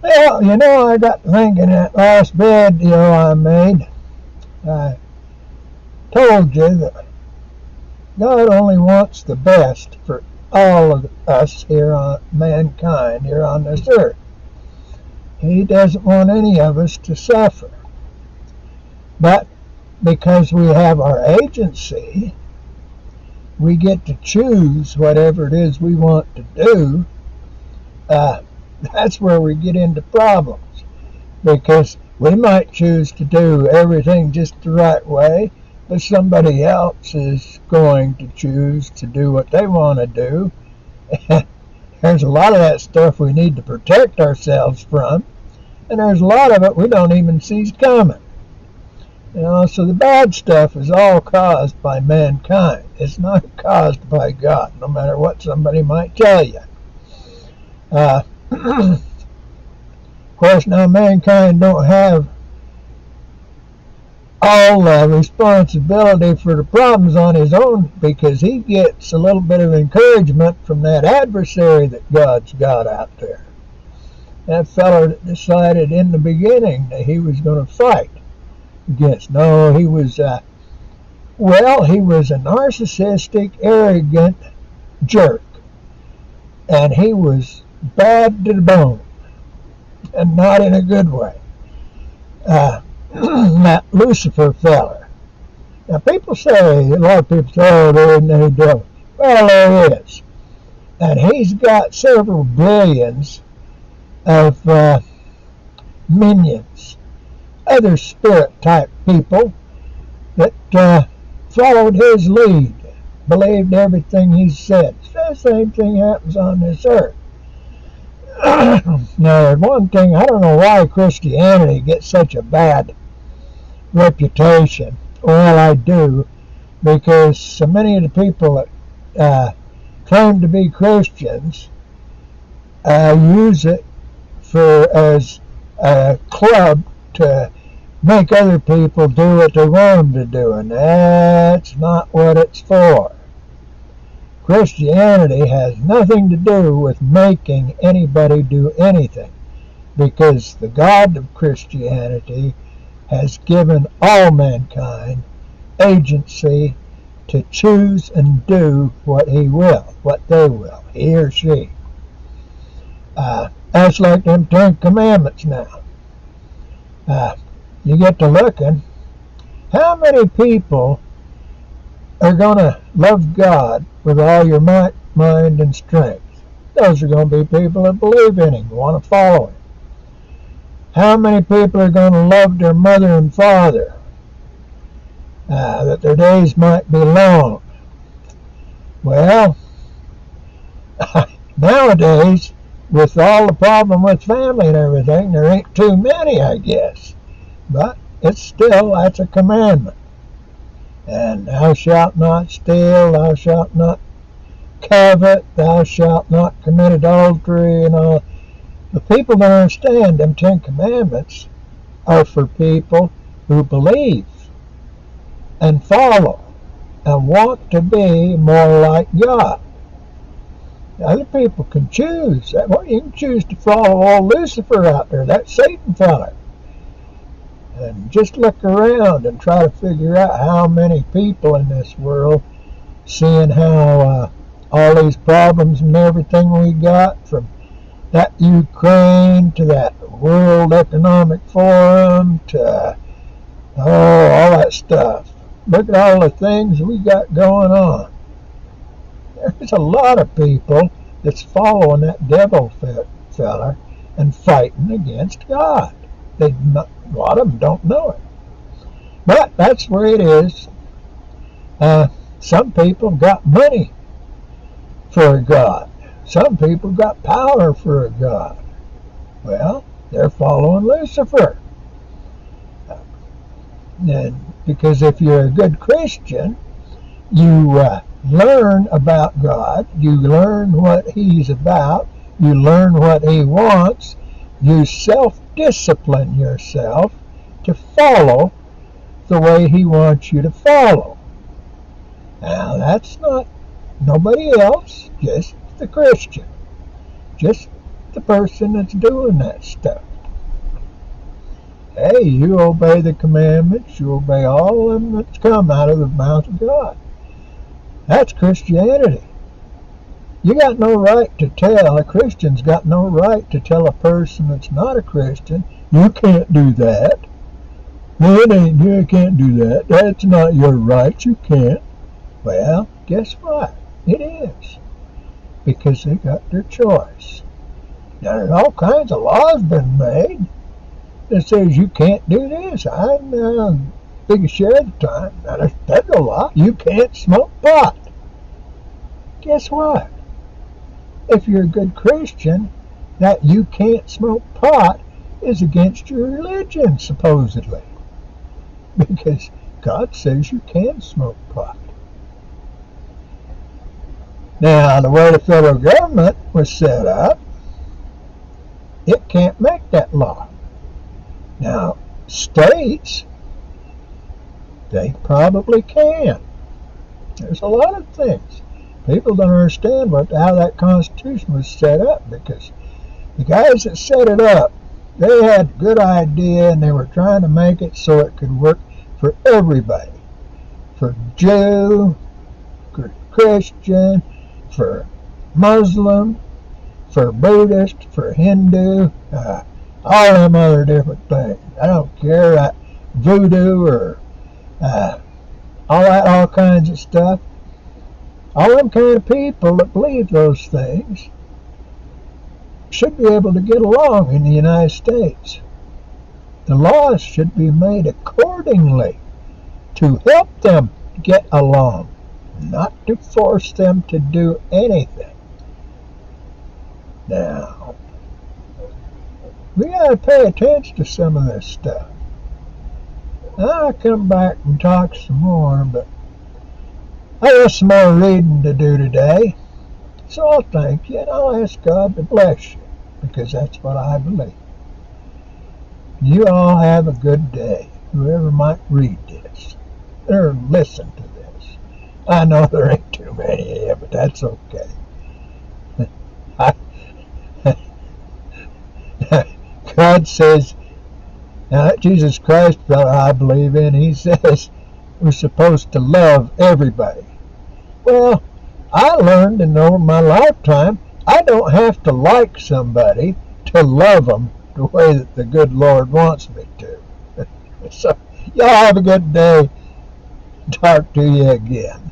Well, I got thinking that last video I made. I told you that God only wants the best for all of us here on mankind, here on this earth. He doesn't want any of us to suffer. But because we have our agency, we get to choose whatever it is we want to do. Uh, that's where we get into problems because we might choose to do everything just the right way, but somebody else is going to choose to do what they want to do. There's a lot of that stuff we need to protect ourselves from, and there's a lot of it we don't even see coming. So the bad stuff is all caused by mankind. It's not caused by God, no matter what somebody might tell you. Of course, now mankind don't have all responsibility for the problems on his own because he gets a little bit of encouragement from that adversary that God's got out there. That feller that decided in the beginning that he was going to fight against. No, he was, he was a narcissistic, arrogant jerk. And he was bad to the bone. And not in a good way. That Lucifer feller. Now, people say, a lot of people say, oh, there isn't any devil. Well, there is. And he's got several billions of minions, other spirit-type people that followed his lead, believed everything he said. The same thing happens on this earth. Now, one thing, I don't know why Christianity gets such a bad reputation. Well, I do, because so many of the people that claim to be Christians use it as a club to make other people do what they want them to do, and that's not what it's for. Christianity has nothing to do with making anybody do anything, because the God of Christianity has given all mankind agency to choose and do what they will, he or she. That's like them 10 Commandments now. You get to looking, how many people are going to love God with all your might, mind, and strength? Those are going to be people that believe in Him, want to follow Him. How many people are going to love their mother and father, that their days might be long? Well, nowadays, with all the problem with family and everything, there ain't too many, I guess. But that's a commandment. And thou shalt not steal, thou shalt not covet, thou shalt not commit adultery, and all. The people don't understand them 10 Commandments are for people who believe and follow and want to be more like God. Other people can choose. You can choose to follow old Lucifer out there, that Satan fella. And just look around and try to figure out how many people in this world, seeing how all these problems and everything we got, from that Ukraine to that World Economic Forum to all that stuff. Look at all the things we got going on. There's a lot of people that's following that devil feller and fighting against God. A lot of them don't know it. But that's where it is. Some people got money for a God. Some people got power for a God. Well, they're following Lucifer. And because if you're a good Christian, you learn about God, you learn what He's about, you learn what He wants, you self-discipline yourself to follow the way He wants you to follow. Now, that's not nobody else, just the Christian. Just the person that's doing that stuff. Hey, you obey the commandments, you obey all of them that's come out of the mouth of God. That's Christianity. You got no right to tell, a Christian's got no right to tell a person that's not a Christian, you can't do that. No, it ain't, you can't do that. That's not your right, you can't. Well, guess what? It is. Because they got their choice. Now, there's all kinds of laws been made that says you can't do this. I'm biggest share of the time. Now, there's federal law. You can't smoke pot. Guess what? If you're a good Christian, that you can't smoke pot is against your religion, supposedly. Because God says you can smoke pot. Now, the way the federal government was set up, it can't make that law. Now, states, they probably can. There's a lot of things. People don't understand how that Constitution was set up, because the guys that set it up, they had a good idea and they were trying to make it so it could work for everybody. For Jew, for Christian, for Muslim, for Buddhist, for Hindu, all them other different things. I don't care, voodoo or all kinds of stuff. All them kind of people that believe those things should be able to get along in the United States. The laws should be made accordingly to help them get along, not to force them to do anything. Now, we got to pay attention to some of this stuff. I'll come back and talk some more, but I got some more reading to do today. So I'll thank you, and I'll ask God to bless you, because that's what I believe. You all have a good day, whoever might read this or listen to this. I know there ain't too many of you, but that's okay. God says, now Jesus Christ, brother, I believe in, he says we're supposed to love everybody. Well, I learned in over my lifetime, I don't have to like somebody to love them the way that the good Lord wants me to. So, y'all have a good day. Talk to you again.